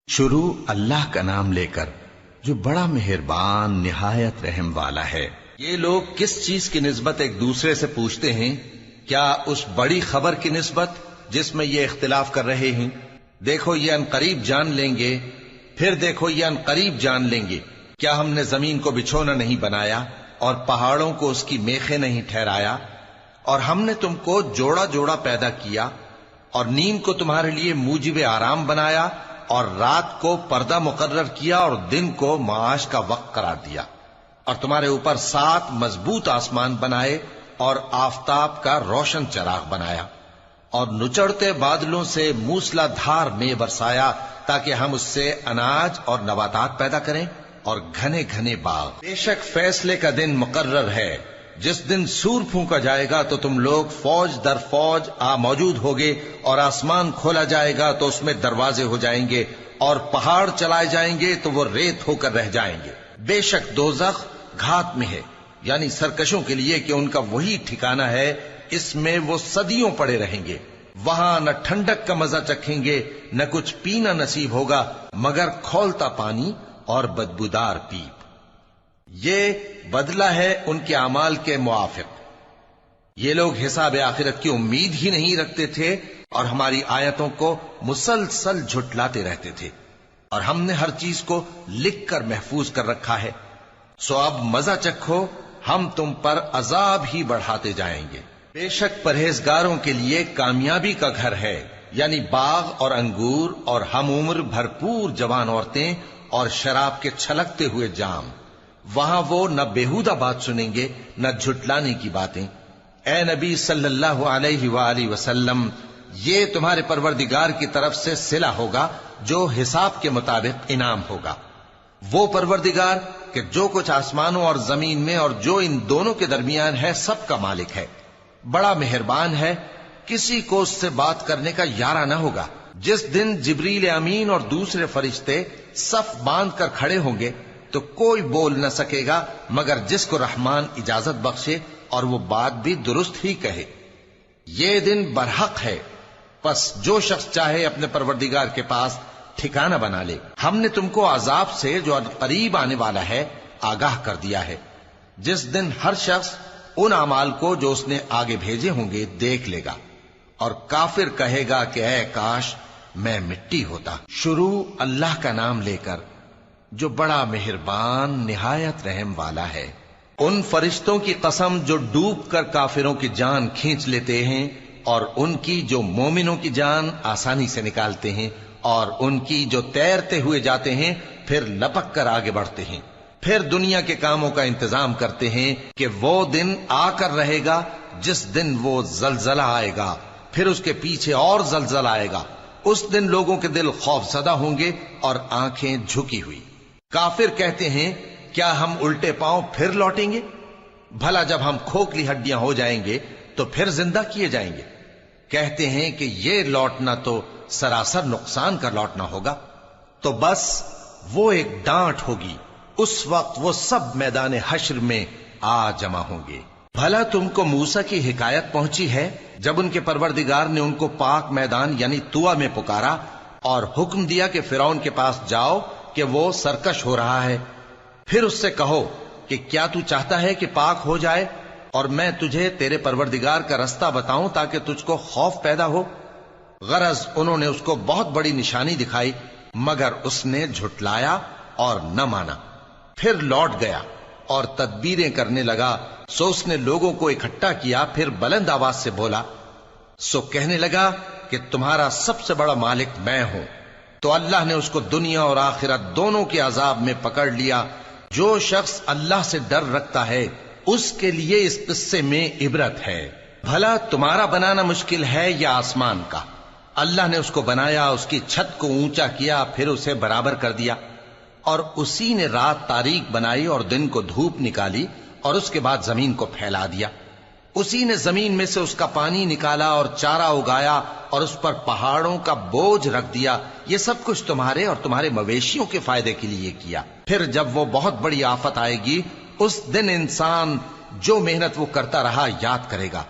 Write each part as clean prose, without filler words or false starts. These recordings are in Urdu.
شروع اللہ کا نام لے کر جو بڑا مہربان نہایت رحم والا ہے۔ یہ لوگ کس چیز کی نسبت ایک دوسرے سے پوچھتے ہیں؟ کیا اس بڑی خبر کی نسبت جس میں یہ اختلاف کر رہے ہیں؟ دیکھو یہ عنقریب جان لیں گے، پھر دیکھو یہ عنقریب جان لیں گے۔ کیا ہم نے زمین کو بچھونا نہیں بنایا اور پہاڑوں کو اس کی میخیں نہیں ٹھہرایا؟ اور ہم نے تم کو جوڑا جوڑا پیدا کیا اور نیند کو تمہارے لیے موجب آرام بنایا اور رات کو پردہ مقرر کیا اور دن کو معاش کا وقت قرار دیا، اور تمہارے اوپر 7 مضبوط آسمان بنائے اور آفتاب کا روشن چراغ بنایا، اور نچڑتے بادلوں سے موسلا دھار میں برسایا تاکہ ہم اس سے اناج اور نباتات پیدا کریں اور گھنے گھنے باغ۔ بے شک فیصلے کا دن مقرر ہے، جس دن سور پھونکا جائے گا تو تم لوگ فوج در فوج موجود ہوگے، اور آسمان کھولا جائے گا تو اس میں دروازے ہو جائیں گے، اور پہاڑ چلائے جائیں گے تو وہ ریت ہو کر رہ جائیں گے۔ بے شک دوزخ گھات میں ہے، یعنی سرکشوں کے لیے کہ ان کا وہی ٹھکانہ ہے، اس میں وہ صدیوں پڑے رہیں گے۔ وہاں نہ ٹھنڈک کا مزہ چکھیں گے، نہ کچھ پینا نصیب ہوگا مگر کھولتا پانی اور بدبودار پیپ۔ یہ بدلہ ہے ان کے اعمال کے موافق۔ یہ لوگ حساب آخرت کی امید ہی نہیں رکھتے تھے اور ہماری آیتوں کو مسلسل جھٹلاتے رہتے تھے، اور ہم نے ہر چیز کو لکھ کر محفوظ کر رکھا ہے۔ سو اب مزہ چکھو، ہم تم پر عذاب ہی بڑھاتے جائیں گے۔ بے شک پرہیزگاروں کے لیے کامیابی کا گھر ہے، یعنی باغ اور انگور اور ہم عمر بھرپور جوان عورتیں اور شراب کے چھلکتے ہوئے جام۔ وہاں وہ نہ بیہودہ بات سنیں گے نہ جھٹلانے کی باتیں۔ اے نبی صلی اللہ علیہ وآلہ وسلم، یہ تمہارے پروردگار کی طرف سے صلہ ہوگا جو حساب کے مطابق انعام ہوگا۔ وہ پروردگار کہ جو کچھ آسمانوں اور زمین میں اور جو ان دونوں کے درمیان ہے سب کا مالک ہے، بڑا مہربان ہے، کسی کو اس سے بات کرنے کا یارہ نہ ہوگا۔ جس دن جبریل امین اور دوسرے فرشتے صف باندھ کر کھڑے ہوں گے تو کوئی بول نہ سکے گا مگر جس کو رحمان اجازت بخشے اور وہ بات بھی درست ہی کہے۔ یہ دن برحق ہے، پس جو شخص چاہے اپنے پروردگار کے پاس ٹھکانہ بنا لے۔ ہم نے تم کو عذاب سے جو قریب آنے والا ہے آگاہ کر دیا ہے، جس دن ہر شخص ان اعمال کو جو اس نے آگے بھیجے ہوں گے دیکھ لے گا، اور کافر کہے گا کہ اے کاش میں مٹی ہوتا۔ شروع اللہ کا نام لے کر جو بڑا مہربان نہایت رحم والا ہے۔ ان فرشتوں کی قسم جو ڈوب کر کافروں کی جان کھینچ لیتے ہیں، اور ان کی جو مومنوں کی جان آسانی سے نکالتے ہیں، اور ان کی جو تیرتے ہوئے جاتے ہیں پھر لپک کر آگے بڑھتے ہیں، پھر دنیا کے کاموں کا انتظام کرتے ہیں کہ وہ دن آ کر رہے گا جس دن وہ زلزلہ آئے گا، پھر اس کے پیچھے اور زلزلہ آئے گا۔ اس دن لوگوں کے دل خوف زدہ ہوں گے اور آنکھیں جھکی ہوئی۔ کافر کہتے ہیں کیا ہم الٹے پاؤں پھر لوٹیں گے؟ بھلا جب ہم کھوکھلی ہڈیاں ہو جائیں گے تو پھر زندہ کیے جائیں گے؟ کہتے ہیں کہ یہ لوٹنا تو سراسر نقصان کا لوٹنا ہوگا۔ تو بس وہ ایک ڈانٹ ہوگی، اس وقت وہ سب میدان حشر میں آ جمع ہوں گے۔ بھلا تم کو موسیٰ کی حکایت پہنچی ہے جب ان کے پروردگار نے ان کو پاک میدان یعنی طویٰ میں پکارا اور حکم دیا کہ فرعون کے پاس جاؤ کہ وہ سرکش ہو رہا ہے، پھر اس سے کہو کہ کیا تو چاہتا ہے کہ پاک ہو جائے اور میں تجھے تیرے پروردگار کا رستہ بتاؤں تاکہ تجھ کو خوف پیدا ہو؟ غرض انہوں نے اس کو بہت بڑی نشانی دکھائی مگر اس نے جھٹلایا اور نہ مانا، پھر لوٹ گیا اور تدبیریں کرنے لگا۔ سو اس نے لوگوں کو اکٹھا کیا، پھر بلند آواز سے بولا، سو کہنے لگا کہ تمہارا سب سے بڑا مالک میں ہوں۔ تو اللہ نے اس کو دنیا اور آخرت دونوں کے عذاب میں پکڑ لیا۔ جو شخص اللہ سے ڈر رکھتا ہے اس کے لیے اس قصے میں عبرت ہے۔ بھلا تمہارا بنانا مشکل ہے یا آسمان کا؟ اللہ نے اس کو بنایا، اس کی چھت کو اونچا کیا، پھر اسے برابر کر دیا، اور اسی نے رات تاریک بنائی اور دن کو دھوپ نکالی، اور اس کے بعد زمین کو پھیلا دیا۔ اسی نے زمین میں سے اس کا پانی نکالا اور چارہ اگایا اور اس پر پہاڑوں کا بوجھ رکھ دیا۔ یہ سب کچھ تمہارے اور تمہارے مویشیوں کے فائدے کے لیے کیا۔ پھر جب وہ بہت بڑی آفت آئے گی اس دن انسان جو محنت وہ کرتا رہا یاد کرے گا،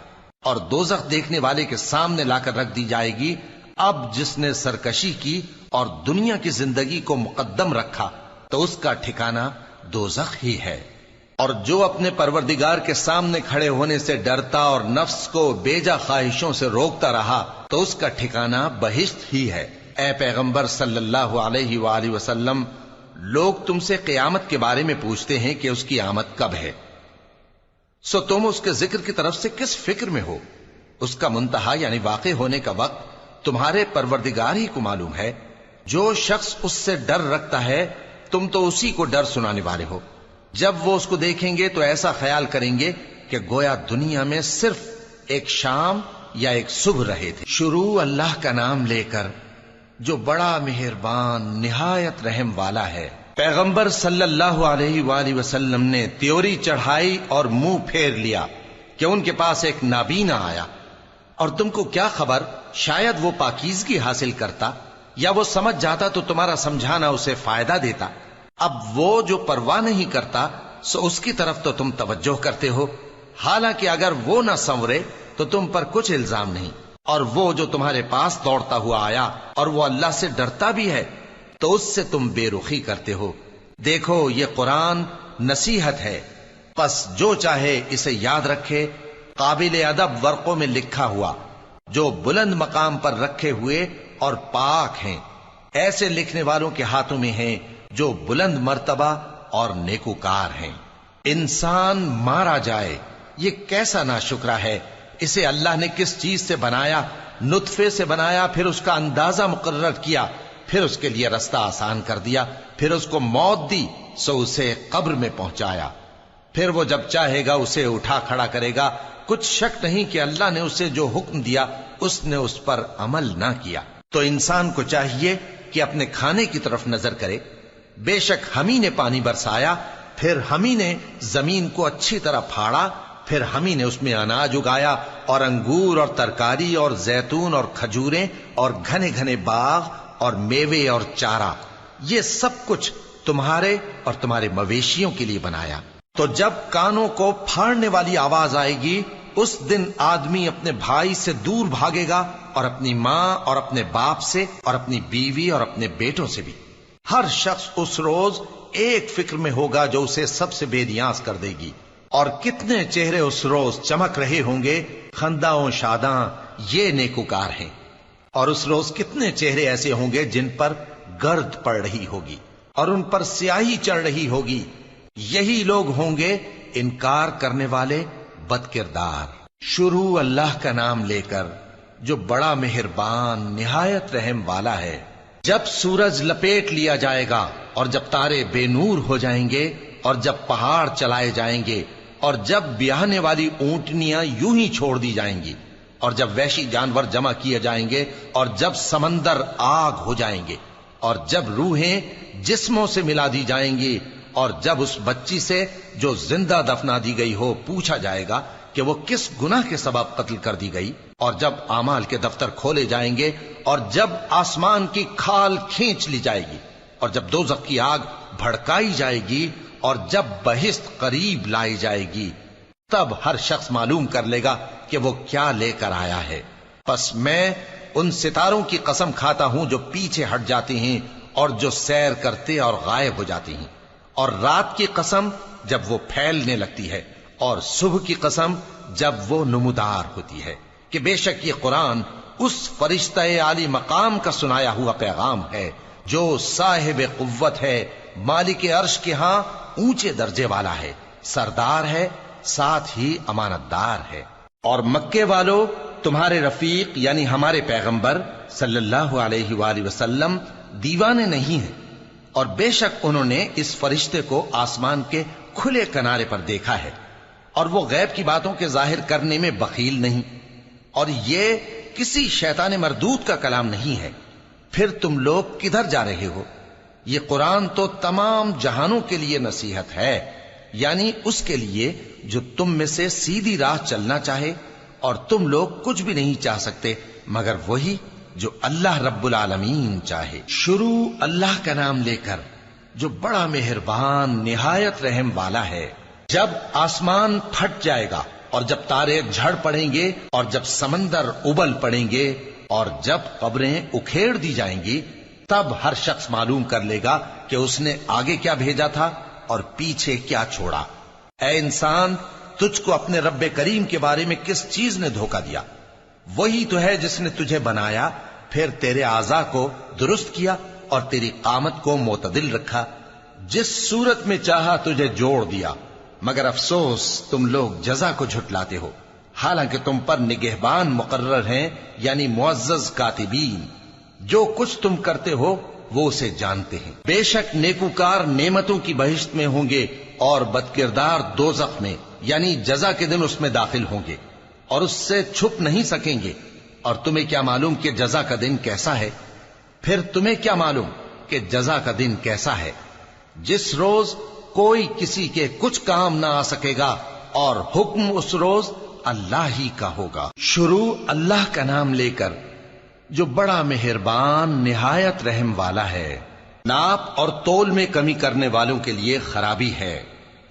اور دوزخ دیکھنے والے کے سامنے لا کر رکھ دی جائے گی۔ اب جس نے سرکشی کی اور دنیا کی زندگی کو مقدم رکھا تو اس کا ٹھکانہ دوزخ ہی ہے، اور جو اپنے پروردگار کے سامنے کھڑے ہونے سے ڈرتا اور نفس کو بیجا خواہشوں سے روکتا رہا تو اس کا ٹھکانہ بہشت ہی ہے۔ اے پیغمبر صلی اللہ علیہ وآلہ وسلم، لوگ تم سے قیامت کے بارے میں پوچھتے ہیں کہ اس کی آمد کب ہے، سو تم اس کے ذکر کی طرف سے کس فکر میں ہو؟ اس کا منتہا یعنی واقع ہونے کا وقت تمہارے پروردگار ہی کو معلوم ہے۔ جو شخص اس سے ڈر رکھتا ہے تم تو اسی کو ڈر سنانے والے ہو۔ جب وہ اس کو دیکھیں گے تو ایسا خیال کریں گے کہ گویا دنیا میں صرف ایک شام یا ایک صبح رہے تھے۔ شروع اللہ کا نام لے کر جو بڑا مہربان نہایت رحم والا ہے۔ پیغمبر صلی اللہ علیہ وآلہ وسلم نے تیوری چڑھائی اور منہ پھیر لیا کہ ان کے پاس ایک نابینا آیا، اور تم کو کیا خبر، شاید وہ پاکیزگی حاصل کرتا یا وہ سمجھ جاتا تو تمہارا سمجھانا اسے فائدہ دیتا۔ اب وہ جو پرواہ نہیں کرتا سو اس کی طرف تو تم توجہ کرتے ہو، حالانکہ اگر وہ نہ سنورے تو تم پر کچھ الزام نہیں۔ اور وہ جو تمہارے پاس دوڑتا ہوا آیا اور وہ اللہ سے ڈرتا بھی ہے تو اس سے تم بے رخی کرتے ہو۔ دیکھو یہ قرآن نصیحت ہے، پس جو چاہے اسے یاد رکھے۔ قابل ادب ورقوں میں لکھا ہوا جو بلند مقام پر رکھے ہوئے اور پاک ہیں، ایسے لکھنے والوں کے ہاتھوں میں ہیں جو بلند مرتبہ اور نیکوکار ہیں۔ انسان مارا جائے، یہ کیسا ناشکرا ہے۔ اسے اللہ نے کس چیز سے بنایا؟ نطفے سے بنایا، پھر اس کا اندازہ مقرر کیا، پھر اس کے لیے رستہ آسان کر دیا، پھر اس کو موت دی سو اسے قبر میں پہنچایا، پھر وہ جب چاہے گا اسے اٹھا کھڑا کرے گا۔ کچھ شک نہیں کہ اللہ نے اسے جو حکم دیا اس نے اس پر عمل نہ کیا۔ تو انسان کو چاہیے کہ اپنے کھانے کی طرف نظر کرے۔ بے شک ہم ہی نے پانی برسایا، پھر ہم ہی نے زمین کو اچھی طرح پھاڑا، پھر ہم ہی نے اس میں اناج اگایا اور انگور اور ترکاری اور زیتون اور کھجوریں اور گھنے گھنے باغ اور میوے اور چارہ، یہ سب کچھ تمہارے اور تمہارے مویشیوں کے لیے بنایا۔ تو جب کانوں کو پھاڑنے والی آواز آئے گی اس دن آدمی اپنے بھائی سے دور بھاگے گا، اور اپنی ماں اور اپنے باپ سے اور اپنی بیوی اور اپنے بیٹوں سے بھی۔ ہر شخص اس روز ایک فکر میں ہوگا جو اسے سب سے بے نیاز کر دے گی۔ اور کتنے چہرے اس روز چمک رہے ہوں گے، خنداں و شاداں، یہ نیکوکار ہیں۔ اور اس روز کتنے چہرے ایسے ہوں گے جن پر گرد پڑ رہی ہوگی اور ان پر سیاہی چڑھ رہی ہوگی، یہی لوگ ہوں گے انکار کرنے والے بد کردار۔ شروع اللہ کا نام لے کر جو بڑا مہربان نہایت رحم والا ہے۔ جب سورج لپیٹ لیا جائے گا اور جب تارے بے نور ہو جائیں گے اور جب پہاڑ چلائے جائیں گے اور جب بیاہنے والی اونٹنیاں یوں ہی چھوڑ دی جائیں گی اور جب وحشی جانور جمع کیے جائیں گے اور جب سمندر آگ ہو جائیں گے اور جب روحیں جسموں سے ملا دی جائیں گی اور جب اس بچی سے جو زندہ دفنا دی گئی ہو پوچھا جائے گا کہ وہ کس گناہ کے سبب قتل کر دی گئی، اور جب اعمال کے دفتر کھولے جائیں گے اور جب آسمان کی کھال کھینچ لی جائے گی اور جب دوزخ کی آگ بھڑکائی جائے گی اور جب بہشت قریب لائی جائے گی، تب ہر شخص معلوم کر لے گا کہ وہ کیا لے کر آیا ہے۔ پس میں ان ستاروں کی قسم کھاتا ہوں جو پیچھے ہٹ جاتے ہیں اور جو سیر کرتے اور غائب ہو جاتے ہیں، اور رات کی قسم جب وہ پھیلنے لگتی ہے، اور صبح کی قسم جب وہ نمودار ہوتی ہے، کہ بے شک یہ قرآن اس فرشتہ عالی مقام کا سنایا ہوا پیغام ہے جو صاحب قوت ہے، مالک عرش کے ہاں اونچے درجے والا ہے، سردار ہے، ساتھ ہی امانت دار ہے۔ اور مکے والو، تمہارے رفیق یعنی ہمارے پیغمبر صلی اللہ علیہ وآلہ وسلم دیوانے نہیں ہیں، اور بے شک انہوں نے اس فرشتے کو آسمان کے کھلے کنارے پر دیکھا ہے، اور وہ غیب کی باتوں کے ظاہر کرنے میں بخیل نہیں، اور یہ کسی شیطان مردود کا کلام نہیں ہے۔ پھر تم لوگ کدھر جا رہے ہو؟ یہ قرآن تو تمام جہانوں کے لیے نصیحت ہے، یعنی اس کے لیے جو تم میں سے سیدھی راہ چلنا چاہے، اور تم لوگ کچھ بھی نہیں چاہ سکتے مگر وہی جو اللہ رب العالمین چاہے۔ شروع اللہ کا نام لے کر جو بڑا مہربان نہایت رحم والا ہے۔ جب آسمان پھٹ جائے گا اور جب تارے جھڑ پڑیں گے اور جب سمندر ابل پڑیں گے اور جب قبریں اکھیڑ دی جائیں گی تب ہر شخص معلوم کر لے گا کہ اس نے آگے کیا بھیجا تھا اور پیچھے کیا چھوڑا۔ اے انسان، تجھ کو اپنے رب کریم کے بارے میں کس چیز نے دھوکہ دیا؟ وہی تو ہے جس نے تجھے بنایا، پھر تیرے اعضاء کو درست کیا اور تیری قامت کو معتدل رکھا، جس صورت میں چاہا تجھے جوڑ دیا۔ مگر افسوس تم لوگ جزا کو جھٹلاتے ہو، حالانکہ تم پر نگہبان مقرر ہیں، یعنی معزز کاتبین۔ جو کچھ تم کرتے ہو وہ اسے جانتے ہیں۔ بے شک نیکوکار نعمتوں کی بہشت میں ہوں گے اور بدکردار دوزخ میں، یعنی جزا کے دن اس میں داخل ہوں گے اور اس سے چھپ نہیں سکیں گے۔ اور تمہیں کیا معلوم کہ جزا کا دن کیسا ہے؟ پھر تمہیں کیا معلوم کہ جزا کا دن کیسا ہے، جس روز کوئی کسی کے کچھ کام نہ آ سکے گا اور حکم اس روز اللہ ہی کا ہوگا۔ شروع اللہ کا نام لے کر جو بڑا مہربان نہایت رحم والا ہے۔ ناپ اور تول میں کمی کرنے والوں کے لیے خرابی ہے۔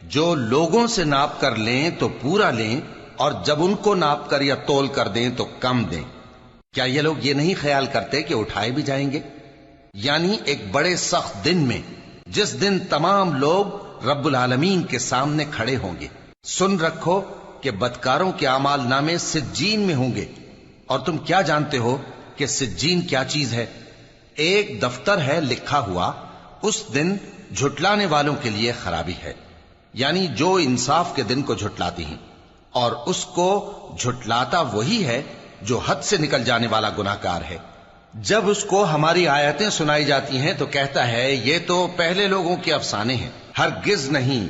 جو لوگوں سے ناپ کر لیں تو پورا لیں، اور جب ان کو ناپ کر یا تول کر دیں تو کم دیں۔ کیا یہ لوگ یہ نہیں خیال کرتے کہ اٹھائے بھی جائیں گے؟ یعنی ایک بڑے سخت دن میں، جس دن تمام لوگ رب العالمین کے سامنے کھڑے ہوں گے۔ سن رکھو کہ بدکاروں کے اعمال نامے سجین میں ہوں گے، اور تم کیا جانتے ہو کہ سجین کیا چیز ہے؟ ایک دفتر ہے لکھا ہوا، اس دن جھٹلانے والوں کے لیے خرابی ہے، یعنی جو انصاف کے دن کو جھٹلاتی ہیں، اور اس کو جھٹلاتا وہی ہے جو حد سے نکل جانے والا گناہگار ہے۔ جب اس کو ہماری آیتیں سنائی جاتی ہیں تو کہتا ہے یہ تو پہلے لوگوں کے افسانے ہیں۔ ہرگز نہیں،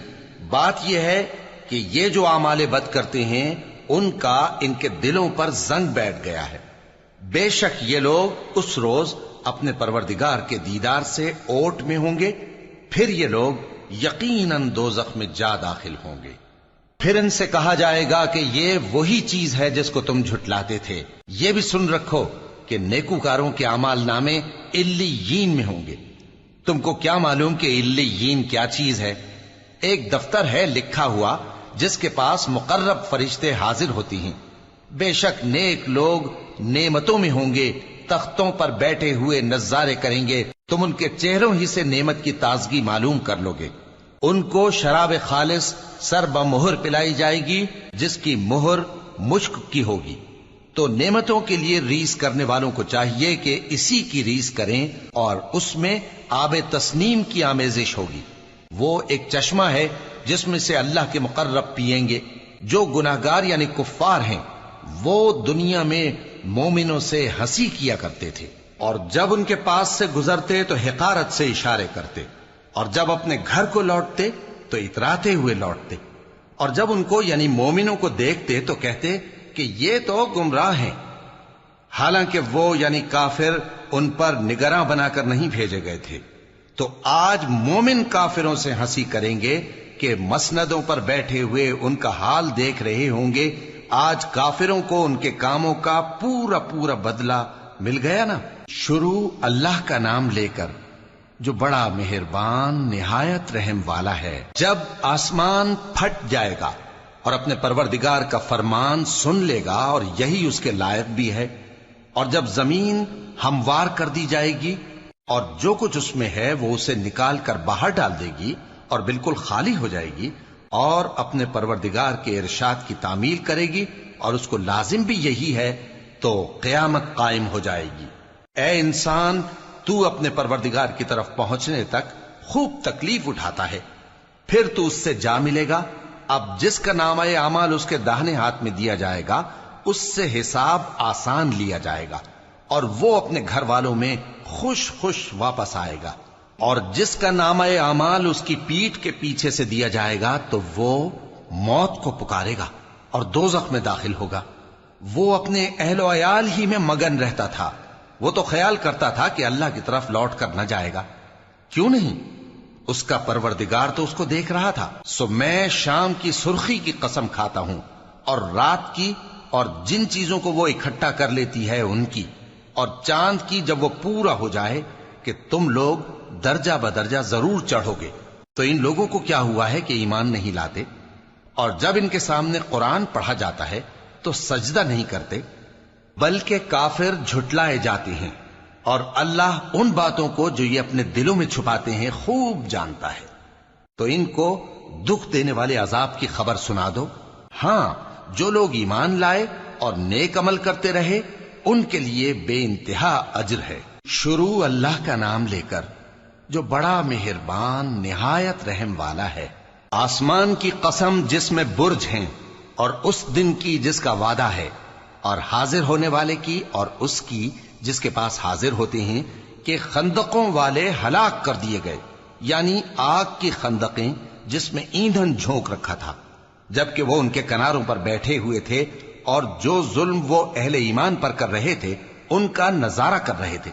بات یہ ہے کہ یہ جو اعمال بد کرتے ہیں ان کا ان کے دلوں پر زنگ بیٹھ گیا ہے۔ بے شک یہ لوگ اس روز اپنے پروردگار کے دیدار سے اوٹ میں ہوں گے، پھر یہ لوگ یقیناً دوزخ میں جا داخل ہوں گے۔ پھر ان سے کہا جائے گا کہ یہ وہی چیز ہے جس کو تم جھٹلاتے تھے۔ یہ بھی سن رکھو کہ نیکوکاروں کے اعمال نامے علیین میں ہوں گے۔ تم کو کیا معلوم کہ علیین کیا چیز ہے؟ ایک دفتر ہے لکھا ہوا جس کے پاس مقرب فرشتے حاضر ہوتی ہیں۔ بے شک نیک لوگ نعمتوں میں ہوں گے، تختوں پر بیٹھے ہوئے نظارے کریں گے، تم ان کے چہروں ہی سے نعمت کی تازگی معلوم کر لو گے۔ ان کو شراب خالص سر بمہر پلائی جائے گی جس کی مہر مشک کی ہوگی۔ تو نعمتوں کے لیے ریس کرنے والوں کو چاہیے کہ اسی کی ریس کریں، اور اس میں آب تسنیم کی آمیزش ہوگی۔ وہ ایک چشمہ ہے جس میں سے اللہ کے مقرب پیئیں گے۔ جو گناہگار یعنی کفار ہیں وہ دنیا میں مومنوں سے ہنسی کیا کرتے تھے، اور جب ان کے پاس سے گزرتے تو حقارت سے اشارے کرتے، اور جب اپنے گھر کو لوٹتے تو اتراتے ہوئے لوٹتے، اور جب ان کو یعنی مومنوں کو دیکھتے تو کہتے کہ یہ تو گمراہ ہیں، حالانکہ وہ یعنی کافر ان پر نگراں بنا کر نہیں بھیجے گئے تھے۔ تو آج مومن کافروں سے ہنسی کریں گے کہ مسندوں پر بیٹھے ہوئے ان کا حال دیکھ رہے ہوں گے۔ آج کافروں کو ان کے کاموں کا پورا پورا بدلہ مل گیا نا۔ شروع اللہ کا نام لے کر جو بڑا مہربان نہایت رحم والا ہے۔ جب آسمان پھٹ جائے گا اور اپنے پروردگار کا فرمان سن لے گا، اور یہی اس کے لائق بھی ہے، اور جب زمین ہموار کر دی جائے گی اور جو کچھ اس میں ہے وہ اسے نکال کر باہر ڈال دے گی اور بالکل خالی ہو جائے گی، اور اپنے پروردگار کے ارشاد کی تعمیل کرے گی، اور اس کو لازم بھی یہی ہے، تو قیامت قائم ہو جائے گی۔ اے انسان، تو اپنے پروردگار کی طرف پہنچنے تک خوب تکلیف اٹھاتا ہے، پھر تو اس سے جا ملے گا۔ اب جس کا نامہ اعمال اس کے داہنے ہاتھ میں دیا جائے گا اس سے حساب آسان لیا جائے گا، اور وہ اپنے گھر والوں میں خوش خوش واپس آئے گا۔ اور جس کا نامہ اعمال اس کی پیٹھ کے پیچھے سے دیا جائے گا تو وہ موت کو پکارے گا اور دوزخ میں داخل ہوگا۔ وہ اپنے اہل و عیال ہی میں مگن رہتا تھا، وہ تو خیال کرتا تھا کہ اللہ کی طرف لوٹ کر نہ جائے گا، کیوں نہیں؟ اس کا پروردگار تو اس کو دیکھ رہا تھا۔ سو میں شام کی سرخی کی قسم کھاتا ہوں، اور رات کی، اور جن چیزوں کو وہ اکٹھا کر لیتی ہے ان کی، اور چاند کی جب وہ پورا ہو جائے، کہ تم لوگ درجہ بدرجہ ضرور چڑھو گے۔ تو ان لوگوں کو کیا ہوا ہے کہ ایمان نہیں لاتے؟ اور جب ان کے سامنے قرآن پڑھا جاتا ہے تو سجدہ نہیں کرتے، بلکہ کافر جھٹلائے جاتے ہیں۔ اور اللہ ان باتوں کو جو یہ اپنے دلوں میں چھپاتے ہیں خوب جانتا ہے۔ تو ان کو دکھ دینے والے عذاب کی خبر سنا دو۔ ہاں، جو لوگ ایمان لائے اور نیک عمل کرتے رہے ان کے لیے بے انتہا اجر ہے۔ شروع اللہ کا نام لے کر جو بڑا مہربان نہایت رحم والا ہے۔ آسمان کی قسم جس میں برج ہیں، اور اس دن کی جس کا وعدہ ہے، اور حاضر ہونے والے کی اور اس کی جس کے پاس حاضر ہوتے ہیں، کہ خندقوں والے ہلاک کر دیے گئے، یعنی آگ کی خندقیں جس میں ایندھن جھونک رکھا تھا، جبکہ وہ ان کے کناروں پر بیٹھے ہوئے تھے اور جو ظلم وہ اہل ایمان پر کر رہے تھے ان کا نظارہ کر رہے تھے،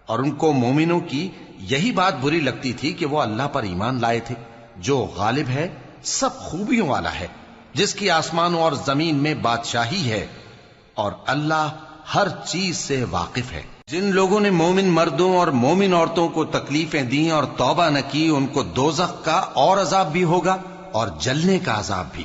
اور ان کو مومنوں کی یہی بات بری لگتی تھی کہ وہ اللہ پر ایمان لائے تھے جو غالب ہے، سب خوبیوں والا ہے، جس کی آسمانوں اور زمین میں بادشاہی ہے، اور اللہ ہر چیز سے واقف ہے۔ جن لوگوں نے مومن مردوں اور مومن عورتوں کو تکلیفیں دیں اور توبہ نہ کی، ان کو دوزخ کا اور عذاب بھی ہوگا اور جلنے کا عذاب بھی۔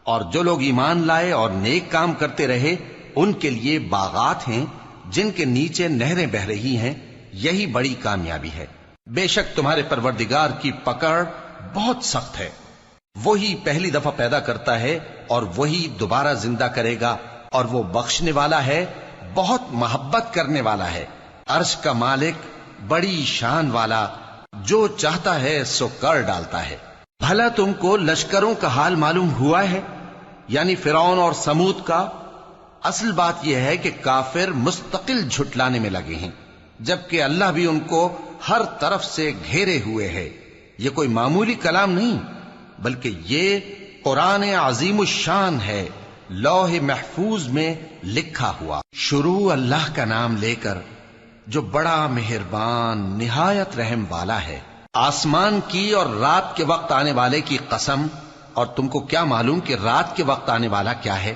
اور جو لوگ ایمان لائے اور نیک کام کرتے رہے ان کے لیے باغات ہیں جن کے نیچے نہریں بہ رہی ہیں، یہی بڑی کامیابی ہے۔ بے شک تمہارے پروردگار کی پکڑ بہت سخت ہے، وہی پہلی دفعہ پیدا کرتا ہے اور وہی دوبارہ زندہ کرے گا، اور وہ بخشنے والا ہے، بہت محبت کرنے والا ہے، عرش کا مالک، بڑی شان والا، جو چاہتا ہے سو کر ڈالتا ہے۔ بھلا تم کو لشکروں کا حال معلوم ہوا ہے، یعنی فرعون اور سمود کا؟ اصل بات یہ ہے کہ کافر مستقل جھٹلانے میں لگے ہیں، جبکہ اللہ بھی ان کو ہر طرف سے گھیرے ہوئے ہے۔ یہ کوئی معمولی کلام نہیں، بلکہ یہ قرآن عظیم الشان ہے، لوح محفوظ میں لکھا ہوا۔ شروع اللہ کا نام لے کر جو بڑا مہربان نہایت رحم والا ہے۔ آسمان کی اور رات کے وقت آنے والے کی قسم، اور تم کو کیا معلوم کہ رات کے وقت آنے والا کیا ہے؟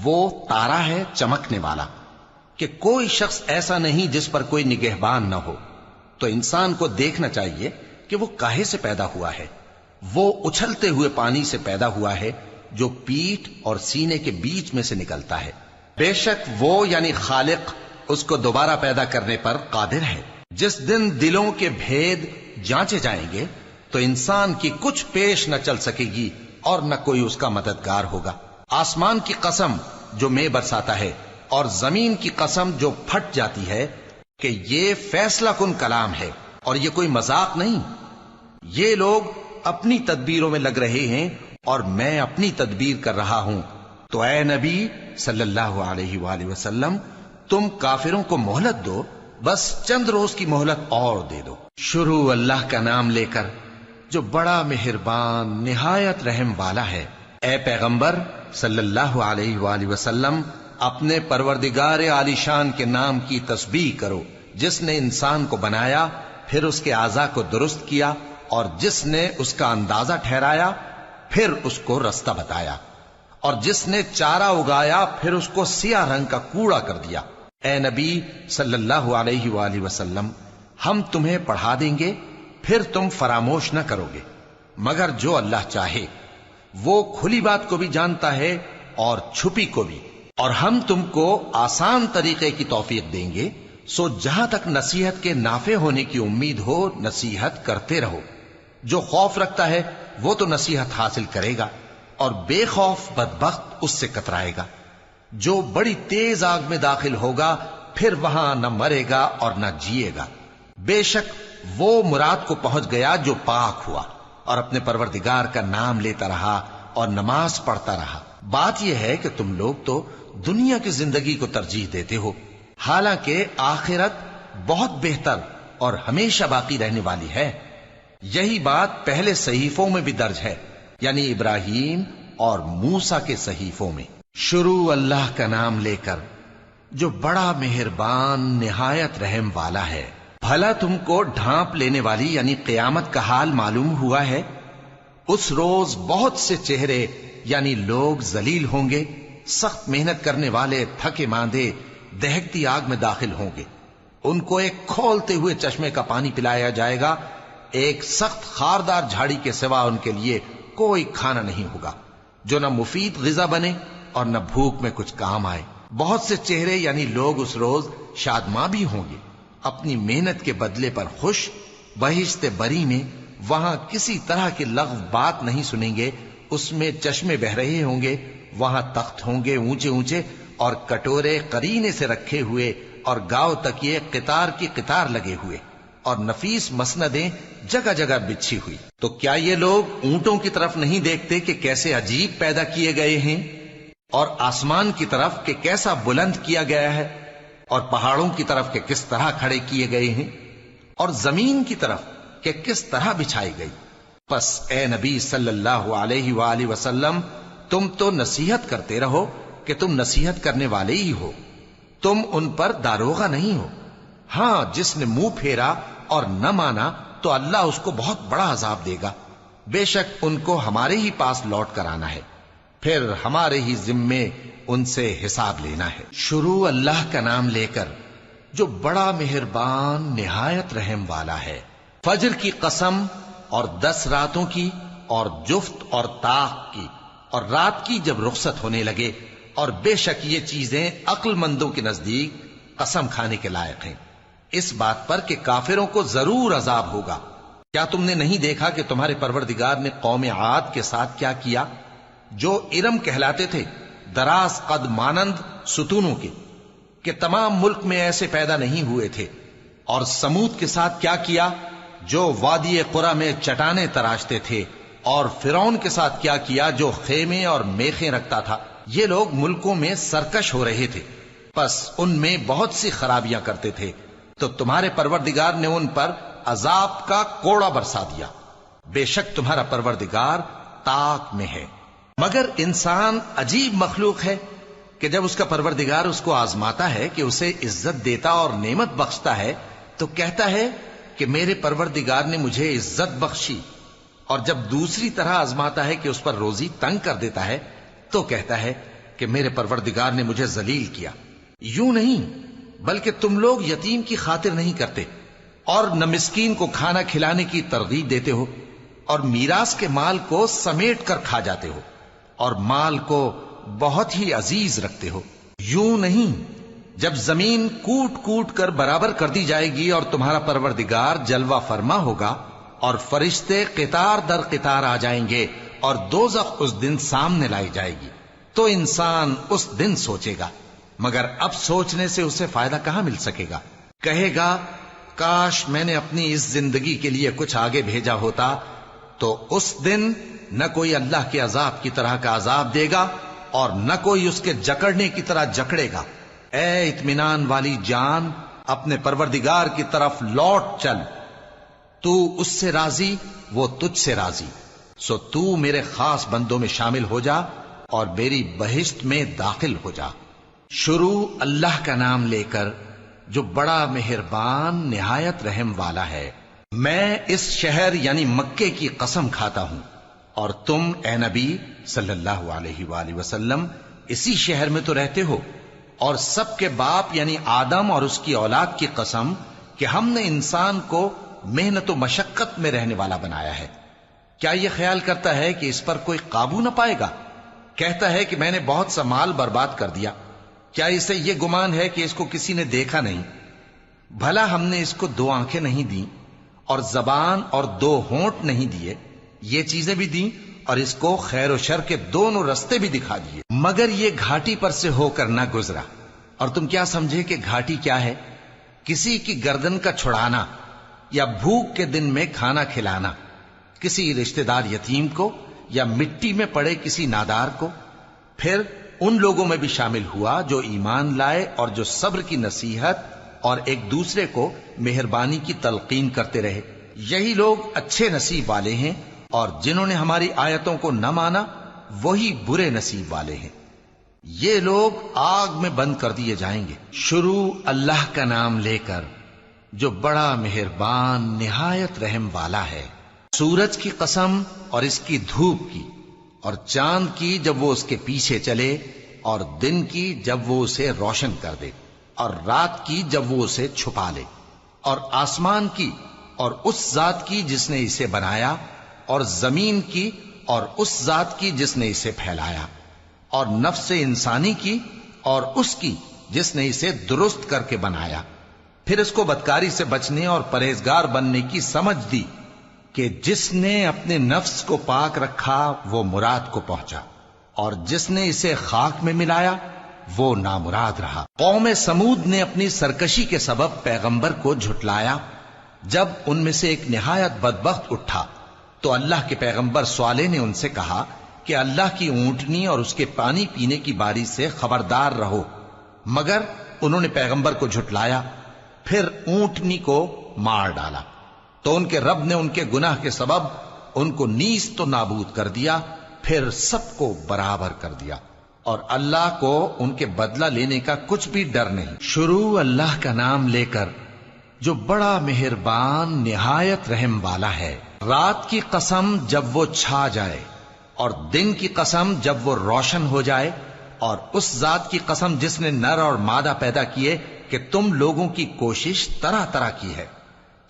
وہ تارا ہے چمکنے والا، کہ کوئی شخص ایسا نہیں جس پر کوئی نگہبان نہ ہو۔ تو انسان کو دیکھنا چاہیے کہ وہ کاہے سے پیدا ہوا ہے۔ وہ اچھلتے ہوئے پانی سے پیدا ہوا ہے جو پیٹھ اور سینے کے بیچ میں سے نکلتا ہے۔ بے شک وہ یعنی خالق اس کو دوبارہ پیدا کرنے پر قادر ہے۔ جس دن دلوں کے بھید جانچے جائیں گے تو انسان کی کچھ پیش نہ چل سکے گی اور نہ کوئی اس کا مددگار ہوگا۔ آسمان کی قسم جو مے برساتا ہے، اور زمین کی قسم جو پھٹ جاتی ہے، کہ یہ فیصلہ کن کلام ہے اور یہ کوئی مذاق نہیں۔ یہ لوگ اپنی تدبیروں میں لگ رہے ہیں اور میں اپنی تدبیر کر رہا ہوں۔ تو اے نبی صلی اللہ علیہ وآلہ وسلم، تم کافروں کو مہلت دو، بس چند روز کی مہلت اور دے دو۔ شروع اللہ کا نام لے کر جو بڑا مہربان نہایت رحم والا ہے۔ اے پیغمبر صلی اللہ علیہ وآلہ وسلم، اپنے پروردگار عالی شان کے نام کی تسبیح کرو، جس نے انسان کو بنایا، پھر اس کے اعضاء کو درست کیا، اور جس نے اس کا اندازہ ٹھہرایا، پھر اس کو رستہ بتایا، اور جس نے چارہ اگایا، پھر اس کو سیاہ رنگ کا کوڑا کر دیا۔ اے نبی صلی اللہ علیہ وآلہ وسلم، ہم تمہیں پڑھا دیں گے، پھر تم فراموش نہ کرو گے، مگر جو اللہ چاہے۔ وہ کھلی بات کو بھی جانتا ہے اور چھپی کو بھی، اور ہم تم کو آسان طریقے کی توفیق دیں گے، سو جہاں تک نصیحت کے نافع ہونے کی امید ہو نصیحت کرتے رہو۔ جو خوف رکھتا ہے وہ تو نصیحت حاصل کرے گا، اور بے خوف بدبخت اس سے کترائے گا۔ جو بڑی تیز آگ میں داخل ہوگا، پھر وہاں نہ مرے گا اور نہ جیے گا۔ بے شک وہ مراد کو پہنچ گیا جو پاک ہوا اور اپنے پروردگار کا نام لیتا رہا اور نماز پڑھتا رہا۔ بات یہ ہے کہ تم لوگ تو دنیا کی زندگی کو ترجیح دیتے ہو، حالانکہ آخرت بہت بہتر اور ہمیشہ باقی رہنے والی ہے۔ یہی بات پہلے صحیفوں میں بھی درج ہے، یعنی ابراہیم اور موسیٰ کے صحیفوں میں۔ شروع اللہ کا نام لے کر جو بڑا مہربان نہایت رحم والا ہے۔ بھلا تم کو ڈھانپ لینے والی یعنی قیامت کا حال معلوم ہوا ہے؟ اس روز بہت سے چہرے یعنی لوگ ذلیل ہوں گے، سخت محنت کرنے والے تھکے ماندے دہکتی آگ میں داخل ہوں گے۔ ان کو ایک کھولتے ہوئے چشمے کا پانی پلایا جائے گا، ایک سخت خاردار جھاڑی کے سوا ان کے لیے کوئی کھانا نہیں ہوگا جو نہ مفید غذا بنے اور نہ بھوک میں کچھ کام آئے۔ بہت سے چہرے یعنی لوگ اس روز شادماں بھی ہوں گے، اپنی محنت کے بدلے پر خوش بہشت بری میں وہاں کسی طرح کی لغو بات نہیں سنیں گے، اس میں چشمے بہ رہے ہوں گے، وہاں تخت ہوں گے اونچے اونچے اور کٹورے قرینے سے رکھے ہوئے اور گاؤ تکیے قطار کی قطار لگے ہوئے اور نفیس مسندیں جگہ جگہ بچھی ہوئی۔ تو کیا یہ لوگ اونٹوں کی طرف نہیں دیکھتے کہ کیسے عجیب پیدا کیے گئے ہیں، اور آسمان کی طرف کہ کیسا بلند کیا گیا ہے، اور پہاڑوں کی طرف کہ کس طرح کھڑے کیے گئے ہیں، اور زمین کی طرف کہ کس طرح بچھائی گئی؟ پس اے نبی صلی اللہ علیہ وآلہ وسلم، تم تو نصیحت کرتے رہو کہ تم نصیحت کرنے والے ہی ہو، تم ان پر داروغہ نہیں ہو۔ ہاں، جس نے منہ پھیرا اور نہ مانا تو اللہ اس کو بہت بڑا عذاب دے گا، بے شک ان کو ہمارے ہی پاس لوٹ کر آنا ہے، پھر ہمارے ہی ذمے ان سے حساب لینا ہے۔ شروع اللہ کا نام لے کر جو بڑا مہربان نہایت رحم والا ہے۔ فجر کی قسم اور 10 راتوں کی اور جفت اور طاق کی اور رات کی جب رخصت ہونے لگے، اور بے شک یہ چیزیں عقل مندوں کے نزدیک قسم کھانے کے لائق ہیں، اس بات پر کہ کافروں کو ضرور عذاب ہوگا۔ کیا تم نے نہیں دیکھا کہ تمہارے پروردگار نے قوم عاد کے ساتھ کیا کیا، جو ارم کہلاتے تھے، دراز قد مانند ستونوں کے، کہ تمام ملک میں ایسے پیدا نہیں ہوئے تھے؟ اور سمود کے ساتھ کیا کیا، جو وادی قرا میں چٹانیں تراشتے تھے؟ اور فرعون کے ساتھ کیا کیا، جو خیمے اور میخیں رکھتا تھا؟ یہ لوگ ملکوں میں سرکش ہو رہے تھے، پس ان میں بہت سی خرابیاں کرتے تھے، تو تمہارے پروردگار نے ان پر عذاب کا کوڑا برسا دیا۔ بے شک تمہارا پروردگار طاق میں ہے۔ مگر انسان عجیب مخلوق ہے کہ جب اس کا پروردگار اس کو آزماتا ہے کہ اسے عزت دیتا اور نعمت بخشتا ہے تو کہتا ہے کہ میرے پروردگار نے مجھے عزت بخشی، اور جب دوسری طرح آزماتا ہے کہ اس پر روزی تنگ کر دیتا ہے تو کہتا ہے کہ میرے پروردگار نے مجھے ذلیل کیا۔ یوں نہیں، بلکہ تم لوگ یتیم کی خاطر نہیں کرتے، اور نہ مسکین کو کھانا کھلانے کی ترغیب دیتے ہو، اور میراث کے مال کو سمیٹ کر کھا جاتے ہو، اور مال کو بہت ہی عزیز رکھتے ہو۔ یوں نہیں، جب زمین کوٹ کوٹ کر برابر کر دی جائے گی اور تمہارا پروردگار جلوہ فرما ہوگا اور فرشتے قطار در قطار آ جائیں گے اور دوزخ اس دن سامنے لائی جائے گی، تو انسان اس دن سوچے گا، مگر اب سوچنے سے اسے فائدہ کہاں مل سکے گا؟ کہے گا کاش میں نے اپنی اس زندگی کے لیے کچھ آگے بھیجا ہوتا، تو اس دن نہ کوئی اللہ کے عذاب کی طرح کا عذاب دے گا اور نہ کوئی اس کے جکڑنے کی طرح جکڑے گا۔ اے اطمینان والی جان، اپنے پروردگار کی طرف لوٹ چل، تو اس سے راضی، وہ تجھ سے راضی، سو تو میرے خاص بندوں میں شامل ہو جا اور میری بہشت میں داخل ہو جا۔ شروع اللہ کا نام لے کر جو بڑا مہربان نہایت رحم والا ہے۔ میں اس شہر یعنی مکے کی قسم کھاتا ہوں، اور تم اے نبی صلی اللہ علیہ وآلہ وسلم اسی شہر میں تو رہتے ہو، اور سب کے باپ یعنی آدم اور اس کی اولاد کی قسم کہ ہم نے انسان کو محنت و مشقت میں رہنے والا بنایا ہے۔ کیا یہ خیال کرتا ہے کہ اس پر کوئی قابو نہ پائے گا؟ کہتا ہے کہ میں نے بہت سا مال برباد کر دیا۔ کیا اسے یہ گمان ہے کہ اس کو کسی نے دیکھا نہیں؟ بھلا ہم نے اس کو 2 آنکھیں نہیں دیں اور زبان اور 2 ہونٹ نہیں دیے؟ یہ چیزیں بھی دیں اور اس کو خیر و شر کے دونوں رستے بھی دکھا دیے، مگر یہ گھاٹی پر سے ہو کر نہ گزرا۔ اور تم کیا سمجھے کہ گھاٹی کیا ہے؟ کسی کی گردن کا چھڑانا، یا بھوک کے دن میں کھانا کھلانا، کسی رشتہ دار یتیم کو، یا مٹی میں پڑے کسی نادار کو۔ پھر ان لوگوں میں بھی شامل ہوا جو ایمان لائے اور جو صبر کی نصیحت اور ایک دوسرے کو مہربانی کی تلقین کرتے رہے۔ یہی لوگ اچھے نصیب والے ہیں، اور جنہوں نے ہماری آیتوں کو نہ مانا وہی برے نصیب والے ہیں۔ یہ لوگ آگ میں بند کر دیے جائیں گے۔ شروع اللہ کا نام لے کر جو بڑا مہربان نہایت رحم والا ہے۔ سورج کی قسم اور اس کی دھوپ کی، اور چاند کی جب وہ اس کے پیچھے چلے، اور دن کی جب وہ اسے روشن کر دے، اور رات کی جب وہ اسے چھپا لے، اور آسمان کی اور اس ذات کی جس نے اسے بنایا، اور زمین کی اور اس ذات کی جس نے اسے پھیلایا، اور نفس انسانی کی اور اس کی جس نے اسے درست کر کے بنایا۔ پھر اس کو بدکاری سے بچنے اور پرہیزگار بننے کی سمجھ دی کہ جس نے اپنے نفس کو پاک رکھا وہ مراد کو پہنچا، اور جس نے اسے خاک میں ملایا وہ نامراد رہا۔ قوم سمود نے اپنی سرکشی کے سبب پیغمبر کو جھٹلایا۔ جب ان میں سے ایک نہایت بدبخت اٹھا تو اللہ کے پیغمبر صالح نے ان سے کہا کہ اللہ کی اونٹنی اور اس کے پانی پینے کی باری سے خبردار رہو، مگر انہوں نے پیغمبر کو جھٹلایا، پھر اونٹنی کو مار ڈالا تو ان کے رب نے ان کے گناہ کے سبب ان کو نیست و نابود کر دیا، پھر سب کو برابر کر دیا، اور اللہ کو ان کے بدلہ لینے کا کچھ بھی ڈر نہیں۔ شروع اللہ کا نام لے کر جو بڑا مہربان نہایت رحم والا ہے۔ رات کی قسم جب وہ چھا جائے، اور دن کی قسم جب وہ روشن ہو جائے، اور اس ذات کی قسم جس نے نر اور مادہ پیدا کیے کہ تم لوگوں کی کوشش طرح طرح کی ہے۔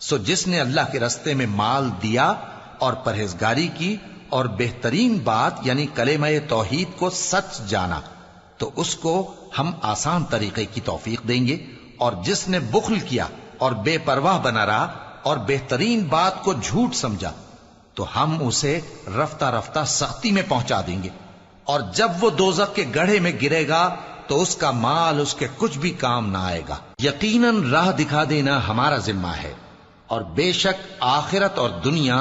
سو جس نے اللہ کے رستے میں مال دیا اور پرہیزگاری کی اور بہترین بات یعنی کلمہ توحید کو سچ جانا، تو اس کو ہم آسان طریقے کی توفیق دیں گے، اور جس نے بخل کیا اور بے پرواہ بنا رہا اور بہترین بات کو جھوٹ سمجھا، تو ہم اسے رفتہ رفتہ سختی میں پہنچا دیں گے، اور جب وہ دوزخ کے گڑھے میں گرے گا تو اس کا مال اس کے کچھ بھی کام نہ آئے گا۔ یقیناً راہ دکھا دینا ہمارا ذمہ ہے، اور بے شک آخرت اور دنیا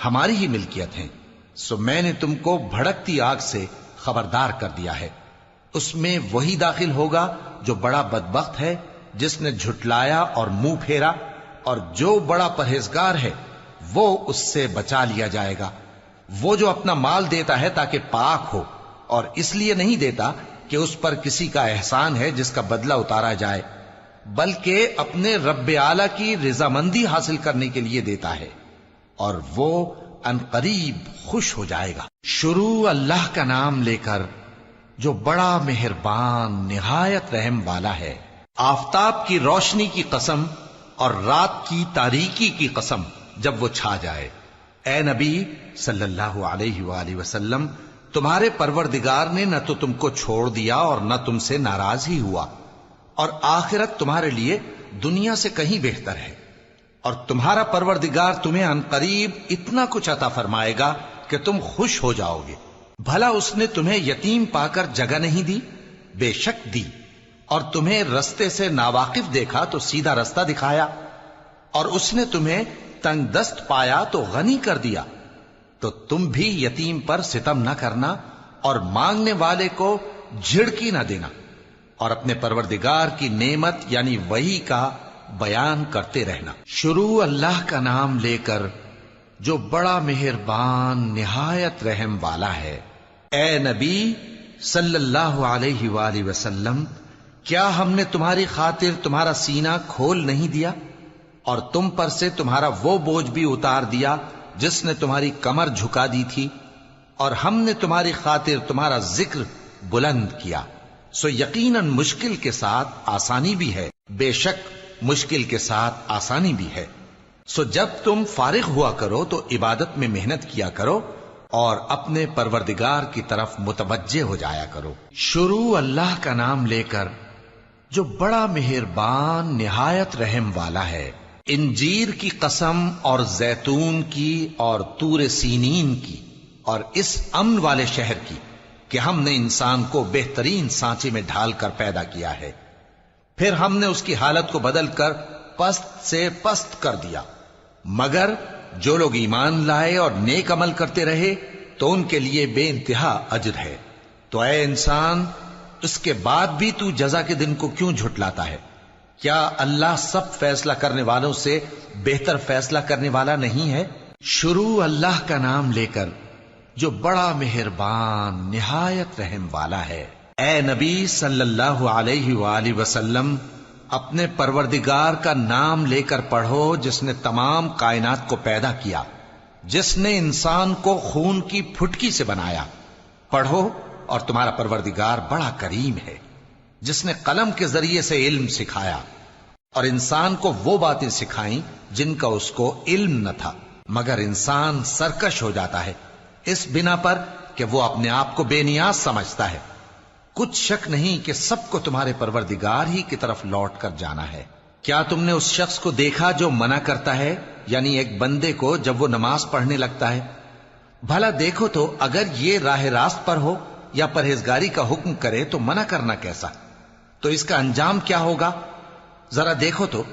ہماری ہی ملکیت ہیں۔ سو میں نے تم کو بھڑکتی آگ سے خبردار کر دیا ہے، اس میں وہی داخل ہوگا جو بڑا بدبخت ہے، جس نے جھٹلایا اور منہ پھیرا، اور جو بڑا پرہیزگار ہے وہ اس سے بچا لیا جائے گا۔ وہ جو اپنا مال دیتا ہے تاکہ پاک ہو، اور اس لیے نہیں دیتا کہ اس پر کسی کا احسان ہے جس کا بدلہ اتارا جائے، بلکہ اپنے رب اعلی کی رضامندی حاصل کرنے کے لیے دیتا ہے، اور وہ ان قریب خوش ہو جائے گا۔ شروع اللہ کا نام لے کر جو بڑا مہربان نہایت رحم والا ہے۔ آفتاب کی روشنی کی قسم اور رات کی تاریکی کی قسم جب وہ چھا جائے۔ اے نبی صلی اللہ علیہ وآلہ وسلم، تمہارے پروردگار نے نہ تو تم کو چھوڑ دیا اور نہ تم سے ناراض ہی ہوا، اور آخرت تمہارے لیے دنیا سے کہیں بہتر ہے، اور تمہارا پروردگار تمہیں ان قریب اتنا کچھ عطا فرمائے گا کہ تم خوش ہو جاؤ گے۔ بھلا اس نے تمہیں یتیم پا کر جگہ نہیں دی؟ بے شک دی، اور تمہیں رستے سے ناواقف دیکھا تو سیدھا رستہ دکھایا، اور اس نے تمہیں تنگ دست پایا تو غنی کر دیا۔ تو تم بھی یتیم پر ستم نہ کرنا، اور مانگنے والے کو جھڑکی نہ دینا، اور اپنے پروردگار کی نعمت یعنی وحی کا بیان کرتے رہنا۔ شروع اللہ کا نام لے کر جو بڑا مہربان نہایت رحم والا ہے۔ اے نبی صلی اللہ علیہ وآلہ وسلم، کیا ہم نے تمہاری خاطر تمہارا سینہ کھول نہیں دیا، اور تم پر سے تمہارا وہ بوجھ بھی اتار دیا جس نے تمہاری کمر جھکا دی تھی، اور ہم نے تمہاری خاطر تمہارا ذکر بلند کیا۔ سو یقیناً مشکل کے ساتھ آسانی بھی ہے، بے شک مشکل کے ساتھ آسانی بھی ہے۔ سو جب تم فارغ ہوا کرو تو عبادت میں محنت کیا کرو، اور اپنے پروردگار کی طرف متوجہ ہو جایا کرو۔ شروع اللہ کا نام لے کر جو بڑا مہربان نہایت رحم والا ہے۔ انجیر کی قسم، اور زیتون کی، اور طور سینین کی، اور اس امن والے شہر کی کہ ہم نے انسان کو بہترین سانچے میں ڈھال کر پیدا کیا ہے، پھر ہم نے اس کی حالت کو بدل کر پست سے پست کر دیا، مگر جو لوگ ایمان لائے اور نیک عمل کرتے رہے تو ان کے لیے بے انتہا اجر ہے۔ تو اے انسان، اس کے بعد بھی تو جزا کے دن کو کیوں جھٹلاتا ہے؟ کیا اللہ سب فیصلہ کرنے والوں سے بہتر فیصلہ کرنے والا نہیں ہے؟ شروع اللہ کا نام لے کر جو بڑا مہربان نہایت رحم والا ہے۔ اے نبی صلی اللہ علیہ وآلہ وسلم، اپنے پروردگار کا نام لے کر پڑھو جس نے تمام کائنات کو پیدا کیا، جس نے انسان کو خون کی پھٹکی سے بنایا۔ پڑھو، اور تمہارا پروردگار بڑا کریم ہے، جس نے قلم کے ذریعے سے علم سکھایا، اور انسان کو وہ باتیں سکھائیں جن کا اس کو علم نہ تھا، مگر انسان سرکش ہو جاتا ہے اس بنا پر کہ وہ اپنے آپ کو بے نیاز سمجھتا ہے۔ کچھ شک نہیں کہ سب کو تمہارے پروردگار ہی کی طرف لوٹ کر جانا ہے۔ کیا تم نے اس شخص کو دیکھا جو منع کرتا ہے، یعنی ایک بندے کو جب وہ نماز پڑھنے لگتا ہے؟ بھلا دیکھو تو اگر یہ راہ راست پر ہو یا پرہیزگاری کا حکم کرے تو منع کرنا کیسا؟ تو اس کا انجام کیا ہوگا؟ ذرا دیکھو تو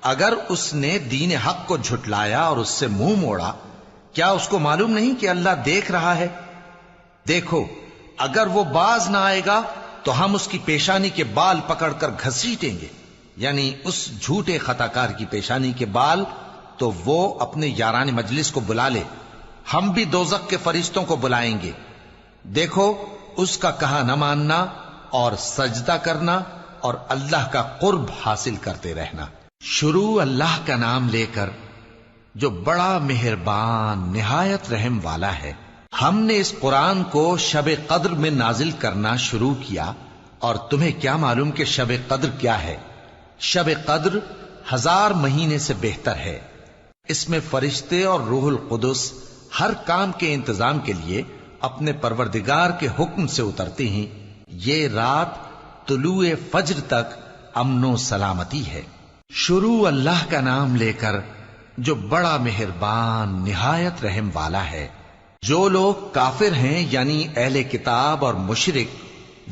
اگر اس نے دین حق کو جھٹلایا اور اس سے منہ موڑا، کیا اس کو معلوم نہیں کہ اللہ دیکھ رہا ہے؟ دیکھو اگر وہ باز نہ آئے گا تو ہم اس کی پیشانی کے بال پکڑ کر گھسیٹیں گے، یعنی اس جھوٹے خطا کار کی پیشانی کے بال، تو وہ اپنے یاران مجلس کو بلا لے، ہم بھی دوزخ کے فرشتوں کو بلائیں گے۔ دیکھو اس کا کہا نہ ماننا اور سجدہ کرنا اور اللہ کا قرب حاصل کرتے رہنا۔ شروع اللہ کا نام لے کر جو بڑا مہربان نہایت رحم والا ہے۔ ہم نے اس قرآن کو شب قدر میں نازل کرنا شروع کیا، اور تمہیں کیا معلوم کہ شب قدر کیا ہے؟ شب قدر 1000 مہینے سے بہتر ہے۔ اس میں فرشتے اور روح القدس ہر کام کے انتظام کے لیے اپنے پروردگار کے حکم سے اترتے ہیں۔ یہ رات طلوع فجر تک امن و سلامتی ہے۔ شروع اللہ کا نام لے کر جو بڑا مہربان نہایت رحم والا ہے۔ جو لوگ کافر ہیں یعنی اہل کتاب اور مشرک،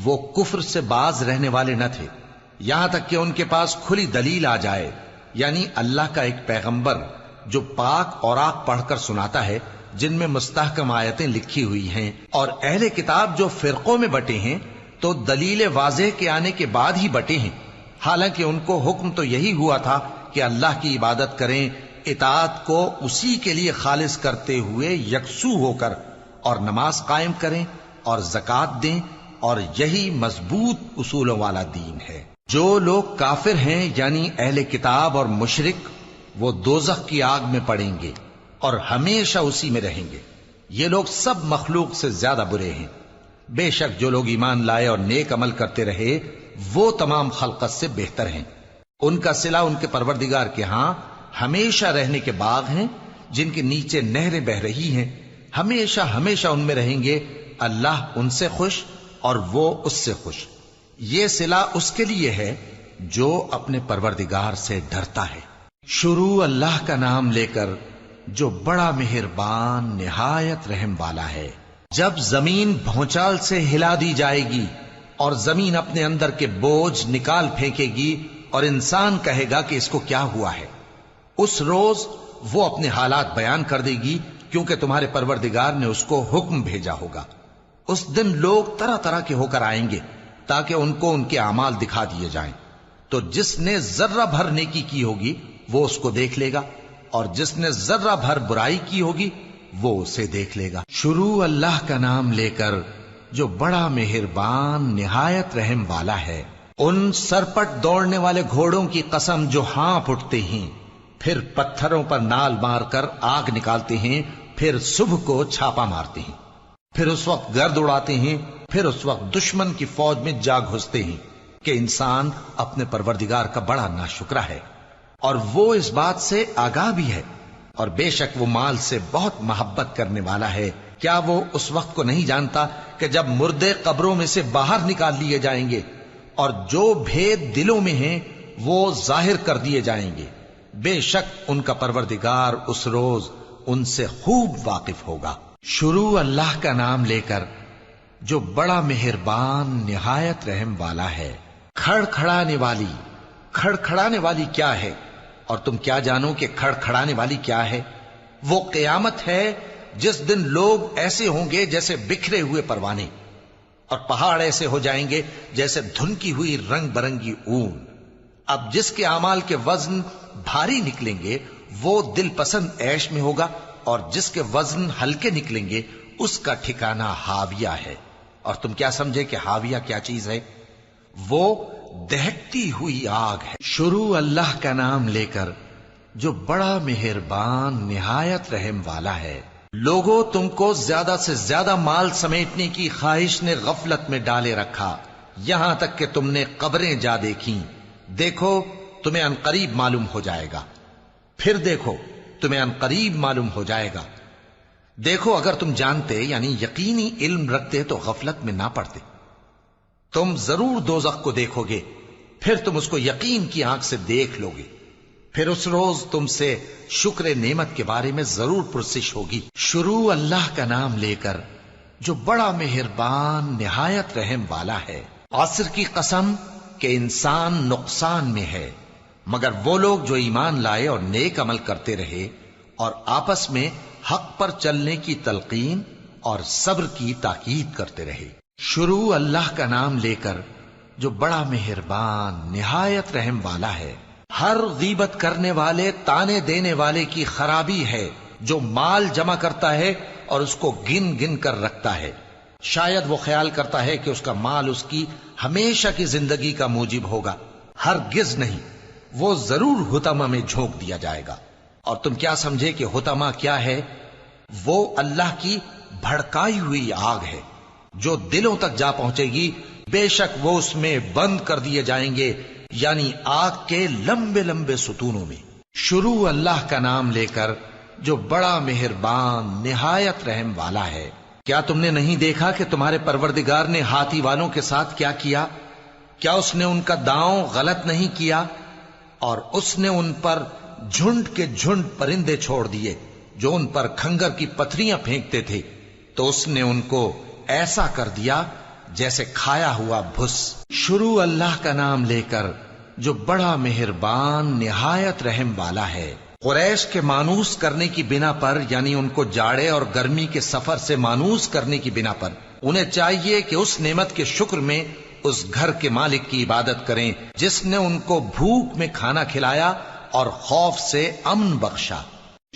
وہ کفر سے باز رہنے والے نہ تھے یہاں تک کہ ان کے پاس کھلی دلیل آ جائے، یعنی اللہ کا ایک پیغمبر جو پاک اوراق پڑھ کر سناتا ہے جن میں مستحکم آیتیں لکھی ہوئی ہیں، اور اہل کتاب جو فرقوں میں بٹے ہیں تو دلیل واضح کے آنے کے بعد ہی بٹے ہیں، حالانکہ ان کو حکم تو یہی ہوا تھا کہ اللہ کی عبادت کریں، اطاعت کو اسی کے لیے خالص کرتے ہوئے یکسو ہو کر، اور نماز قائم کریں اور زکوٰۃ دیں، اور یہی مضبوط اصولوں والا دین ہے۔ جو لوگ کافر ہیں یعنی اہل کتاب اور مشرک، وہ دوزخ کی آگ میں پڑیں گے اور ہمیشہ اسی میں رہیں گے۔ یہ لوگ سب مخلوق سے زیادہ برے ہیں۔ بے شک جو لوگ ایمان لائے اور نیک عمل کرتے رہے وہ تمام خلقت سے بہتر ہیں۔ ان کا صلہ ان کے پروردگار کے ہاں ہمیشہ رہنے کے باغ ہیں جن کے نیچے نہریں بہ رہی ہیں، ہمیشہ ہمیشہ ان میں رہیں گے۔ اللہ ان سے خوش اور وہ اس سے خوش۔ یہ صلہ اس کے لیے ہے جو اپنے پروردگار سے ڈرتا ہے۔ شروع اللہ کا نام لے کر جو بڑا مہربان نہایت رحم والا ہے۔ جب زمین بھونچال سے ہلا دی جائے گی اور زمین اپنے اندر کے بوجھ نکال پھینکے گی اور انسان کہے گا کہ اس کو کیا ہوا ہے، اس روز وہ اپنے حالات بیان کر دے گی، کیونکہ تمہارے پروردگار نے اس کو حکم بھیجا ہوگا۔ اس دن لوگ طرح طرح کے ہو کر آئیں گے تاکہ ان کو ان کے اعمال دکھا دیے جائیں، تو جس نے ذرہ بھر نیکی کی ہوگی وہ اس کو دیکھ لے گا، اور جس نے ذرہ بھر برائی کی ہوگی وہ اسے دیکھ لے گا۔ شروع اللہ کا نام لے کر جو بڑا مہربان نہایت رحم والا ہے۔ ان سرپٹ دوڑنے والے گھوڑوں کی قسم جو ہانپ اٹھتے ہیں، پھر پتھروں پر نال مار کر آگ نکالتے ہیں، پھر صبح کو چھاپا مارتے ہیں، پھر اس وقت گرد اڑاتے ہیں، پھر اس وقت دشمن کی فوج میں جا گھستے ہیں کہ انسان اپنے پروردگار کا بڑا ناشکرا ہے، اور وہ اس بات سے آگاہ بھی ہے، اور بے شک وہ مال سے بہت محبت کرنے والا ہے۔ کیا وہ اس وقت کو نہیں جانتا کہ جب مردے قبروں میں سے باہر نکال لیے جائیں گے اور جو بھید دلوں میں ہیں وہ ظاہر کر دیے جائیں گے، بے شک ان کا پروردگار اس روز ان سے خوب واقف ہوگا۔ شروع اللہ کا نام لے کر جو بڑا مہربان نہایت رحم والا ہے۔ کھڑکھڑانے والی، کھڑکھڑانے والی کیا ہے؟ اور تم کیا جانو کہ کھڑکھڑانے والی کیا ہے؟ وہ قیامت ہے جس دن لوگ ایسے ہوں گے جیسے بکھرے ہوئے پروانے، اور پہاڑ ایسے ہو جائیں گے جیسے دھنکی ہوئی رنگ برنگی اون۔ اب جس کے اعمال کے وزن بھاری نکلیں گے وہ دل پسند عیش میں ہوگا، اور جس کے وزن ہلکے نکلیں گے اس کا ٹھکانہ ہاویہ ہے۔ اور تم کیا سمجھے کہ ہاویہ کیا چیز ہے؟ وہ دہکتی ہوئی آگ ہے۔ شروع اللہ کا نام لے کر جو بڑا مہربان نہایت رحم والا ہے۔ لوگوں، تم کو زیادہ سے زیادہ مال سمیٹنے کی خواہش نے غفلت میں ڈالے رکھا، یہاں تک کہ تم نے قبریں جا دیکھیں۔ دیکھو تمہیں عنقریب معلوم ہو جائے گا، پھر دیکھو تمہیں عنقریب معلوم ہو جائے گا۔ دیکھو اگر تم جانتے یعنی یقینی علم رکھتے تو غفلت میں نہ پڑتے۔ تم ضرور دوزخ کو دیکھو گے، پھر تم اس کو یقین کی آنکھ سے دیکھ لو گے، پھر اس روز تم سے شکر نعمت کے بارے میں ضرور پرسش ہوگی۔ شروع اللہ کا نام لے کر جو بڑا مہربان نہایت رحم والا ہے۔ عصر کی قسم کہ انسان نقصان میں ہے مگر وہ لوگ جو ایمان لائے اور نیک عمل کرتے رہے اور آپس میں حق پر چلنے کی تلقین اور صبر کی تاکید کرتے رہے۔ شروع اللہ کا نام لے کر جو بڑا مہربان نہایت رحم والا ہے۔ ہر غیبت کرنے والے تانے دینے والے کی خرابی ہے جو مال جمع کرتا ہے اور اس کو گن گن کر رکھتا ہے، شاید وہ خیال کرتا ہے کہ اس کا مال اس کی ہمیشہ کی زندگی کا موجب ہوگا، ہرگز نہیں، وہ ضرور حطمہ میں جھونک دیا جائے گا۔ اور تم کیا سمجھے کہ حطمہ کیا ہے؟ وہ اللہ کی بھڑکائی ہوئی آگ ہے جو دلوں تک جا پہنچے گی، بے شک وہ اس میں بند کر دیے جائیں گے، یعنی آگ کے لمبے لمبے ستونوں میں۔ شروع اللہ کا نام لے کر جو بڑا مہربان نہایت رحم والا ہے۔ کیا تم نے نہیں دیکھا کہ تمہارے پروردگار نے ہاتھی والوں کے ساتھ کیا کیا؟ کیا اس نے ان کا داؤں غلط نہیں کیا؟ اور اس نے ان پر جھنڈ کے جھنڈ پرندے چھوڑ دیے جو ان پر کھنگر کی پتھریاں پھینکتے تھے، تو اس نے ان کو ایسا کر دیا جیسے کھایا ہوا بھس۔ شروع اللہ کا نام لے کر جو بڑا مہربان نہایت رحم والا ہے۔ قریش کے مانوس کرنے کی بنا پر، یعنی ان کو جاڑے اور گرمی کے سفر سے مانوس کرنے کی بنا پر، انہیں چاہیے کہ اس نعمت کے شکر میں اس گھر کے مالک کی عبادت کریں جس نے ان کو بھوک میں کھانا کھلایا اور خوف سے امن بخشا۔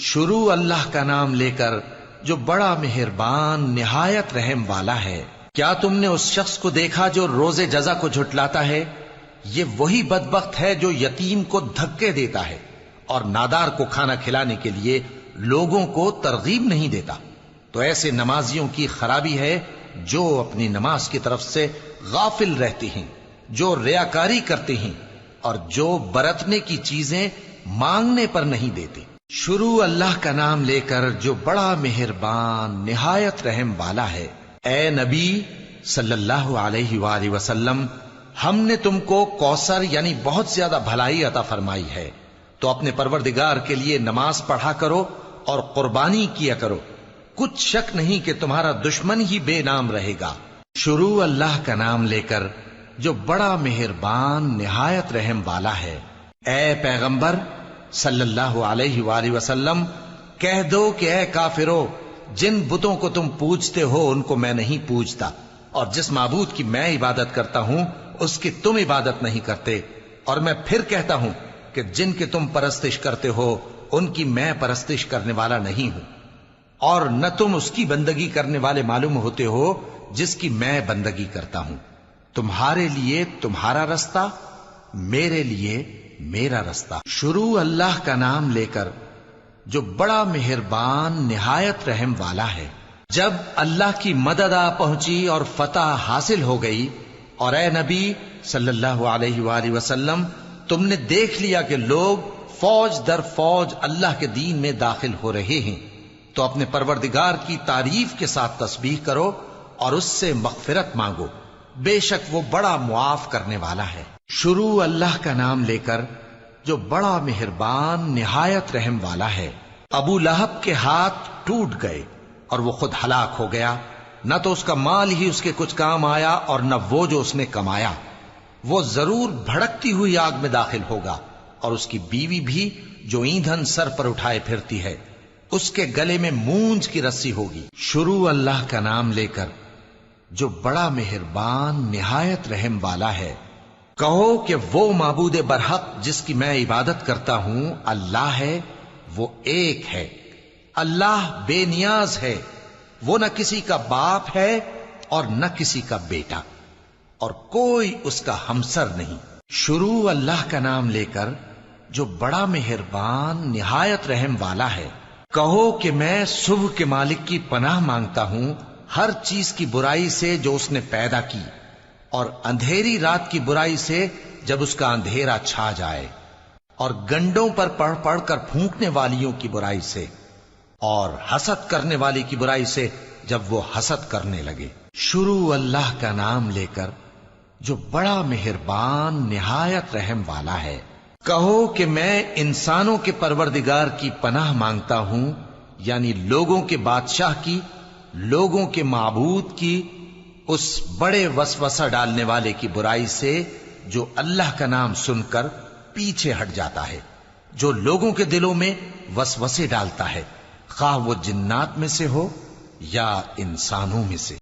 شروع اللہ کا نام لے کر جو بڑا مہربان نہایت رحم والا ہے۔ کیا تم نے اس شخص کو دیکھا جو روز جزا کو جھٹلاتا ہے؟ یہ وہی بدبخت ہے جو یتیم کو دھکے دیتا ہے اور نادار کو کھانا کھلانے کے لیے لوگوں کو ترغیب نہیں دیتا۔ تو ایسے نمازیوں کی خرابی ہے جو اپنی نماز کی طرف سے غافل رہتے ہیں، جو ریاکاری کرتے ہیں اور جو برتنے کی چیزیں مانگنے پر نہیں دیتے۔ شروع اللہ کا نام لے کر جو بڑا مہربان نہایت رحم والا ہے۔ اے نبی صلی اللہ علیہ وآلہ وسلم، ہم نے تم کو کوثر یعنی بہت زیادہ بھلائی عطا فرمائی ہے، تو اپنے پروردگار کے لیے نماز پڑھا کرو اور قربانی کیا کرو، کچھ شک نہیں کہ تمہارا دشمن ہی بے نام رہے گا۔ شروع اللہ کا نام لے کر جو بڑا مہربان نہایت رحم والا ہے۔ اے پیغمبر صلی اللہ علیہ وآلہ وسلم، کہہ دو کہ اے کافرو، جن بتوں کو تم پوجتے ہو ان کو میں نہیں پوجتا، اور جس معبود کی میں عبادت کرتا ہوں اس کی تم عبادت نہیں کرتے، اور میں پھر کہتا ہوں کہ جن کی تم پرستش کرتے ہو ان کی میں پرستش کرنے والا نہیں ہوں، اور نہ تم اس کی بندگی کرنے والے معلوم ہوتے ہو جس کی میں بندگی کرتا ہوں۔ تمہارے لیے تمہارا رستہ، میرے لیے میرا رستہ۔ شروع اللہ کا نام لے کر جو بڑا مہربان نہایت رحم والا ہے۔ جب اللہ کی مدد آ پہنچی اور فتح حاصل ہو گئی، اور اے نبی صلی اللہ علیہ وآلہ وسلم، تم نے دیکھ لیا کہ لوگ فوج در فوج اللہ کے دین میں داخل ہو رہے ہیں، تو اپنے پروردگار کی تعریف کے ساتھ تسبیح کرو اور اس سے مغفرت مانگو، بے شک وہ بڑا معاف کرنے والا ہے۔ شروع اللہ کا نام لے کر جو بڑا مہربان نہایت رحم والا ہے۔ ابو لہب کے ہاتھ ٹوٹ گئے اور وہ خود ہلاک ہو گیا، نہ تو اس کا مال ہی اس کے کچھ کام آیا اور نہ وہ جو اس نے کمایا۔ وہ ضرور بھڑکتی ہوئی آگ میں داخل ہوگا، اور اس کی بیوی بھی جو ایندھن سر پر اٹھائے پھرتی ہے، اس کے گلے میں مونج کی رسی ہوگی۔ شروع اللہ کا نام لے کر جو بڑا مہربان نہایت رحم والا ہے۔ کہو کہ وہ معبود برحق جس کی میں عبادت کرتا ہوں اللہ ہے، وہ ایک ہے، اللہ بے نیاز ہے، وہ نہ کسی کا باپ ہے اور نہ کسی کا بیٹا، اور کوئی اس کا ہمسر نہیں۔ شروع اللہ کا نام لے کر جو بڑا مہربان نہایت رحم والا ہے۔ کہو کہ میں صبح کے مالک کی پناہ مانگتا ہوں ہر چیز کی برائی سے جو اس نے پیدا کی، اور اندھیری رات کی برائی سے جب اس کا اندھیرا چھا جائے، اور گنڈوں پر پڑھ پڑھ کر پھونکنے والیوں کی برائی سے، اور حسد کرنے والی کی برائی سے جب وہ حسد کرنے لگے۔ شروع اللہ کا نام لے کر جو بڑا مہربان نہایت رحم والا ہے۔ کہو کہ میں انسانوں کے پروردگار کی پناہ مانگتا ہوں، یعنی لوگوں کے بادشاہ کی، لوگوں کے معبود کی، اس بڑے وسوسہ ڈالنے والے کی برائی سے جو اللہ کا نام سن کر پیچھے ہٹ جاتا ہے، جو لوگوں کے دلوں میں وسوسے ڈالتا ہے، خواہ وہ جنات میں سے ہو یا انسانوں میں سے۔